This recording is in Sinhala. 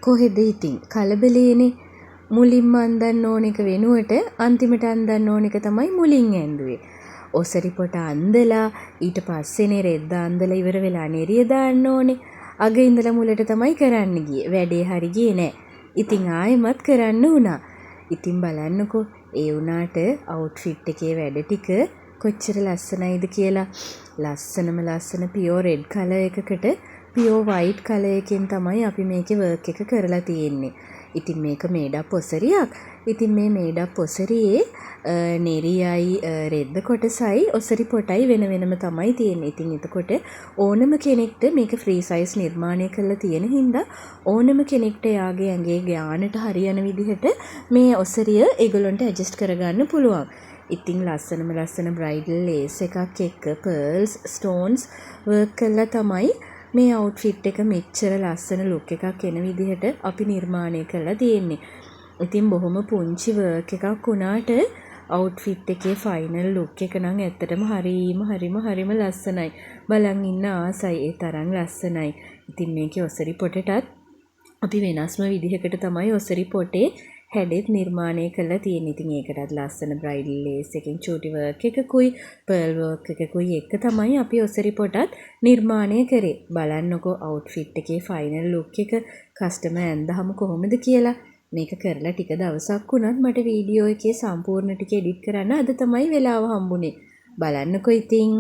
කොහෙද ඉතින් කලබලේනේ. මුලින්ම අන්දන්න ඕන එක වෙනුවට අන්තිමට අන්දන්න ඕන එක තමයි මුලින් ඇන්දුවේ. ඔසරි පොට අන්දලා ඊට පස්සේනේ රෙද්ද අන්දලා ඉවර වෙලා නෙරිය දාන්න ඕනේ. අග ඉඳලා මුලට තමයි කරන්න ගියේ. වැඩේ හරි ගියේ නෑ. ඉතින් ආයෙමත් කරන්න වුණා. ඉතින් බලන්නකෝ ඒ වුණාට අවුට්ෆිට් එකේ වැඩ ටික කොච්චර ලස්සනයිද කියලා. ලස්සනම ලස්සන පියෝ රෙඩ් කලර් එකකට පියෝ වයිට් කලර් එකෙන් තමයි අපි මේකේ වර්ක් එක කරලා තියෙන්නේ. ඉතින් මේක මේඩප් ඔසරියක්. ඉතින් මේ මේඩප් ඔසරියේ නෙරියයි රෙද්ද කොටසයි ඔසරි පොටයි වෙන වෙනම තමයි තියෙන්නේ. ඉතින් එතකොට ඕනම කෙනෙක්ට මේක ෆ්‍රී සයිස් නිර්මාණය කරලා තියෙන හින්දා ඕනම කෙනෙක්ට යාගේ ඇඟේ ගානට හරියන විදිහට මේ ඔසරිය ඒගොල්ලන්ට ඇඩ්ජස්ට් කරගන්න පුළුවන්. ඉතින් ලස්සනම ලස්සන බ්‍රයිඩල් ලේස් එකක් එක්ක පර්ල්ස් ස්ටෝන්ස් වර්ක් කරලා තමයි මේ අවුට්ෆිට් එක මෙච්චර ලස්සන ලුක් එකක් එන විදිහට අපි නිර්මාණය කරලා තියෙන්නේ. ඉතින් බොහොම පුංචි වර්ක් එකක් වුණාට අවුට්ෆිට් එකේ ෆයිනල් ලුක් එක නම් ඇත්තටම හරිම ලස්සනයි. බලන් ඉන්න ආසයි ඒ තරම් ලස්සනයි. ඉතින් මේකේ ඔසරි පොටටත් අපි වෙනස්ම විදිහකට තමයි ඔසරි පොටේ හැඩෙත් නිර්මාණය කරලා තියෙන්නේ. ඉතින් ඒකටත් ලස්සන බ්‍රයිඩල් ලේස් එකකින් චූටි වර්ක් එකකුයි පර්ල් වර්ක් එකකුයි එක තමයි අපි ඔසරි පොටත් නිර්මාණය කරේ. බලන්නකෝ අවුට්ෆිට් එකේ ෆයිනල් ලුක් එක කස්ටමර් ඇඳහම කොහොමද කියලා. මේක කරලා ටික දවසක් වුණත් මට වීඩියෝ එකේ සම්පූර්ණ ටික එඩිට් කරන්න අද තමයි වෙලාව හම්බුනේ. බලන්නකෝ ඉතින්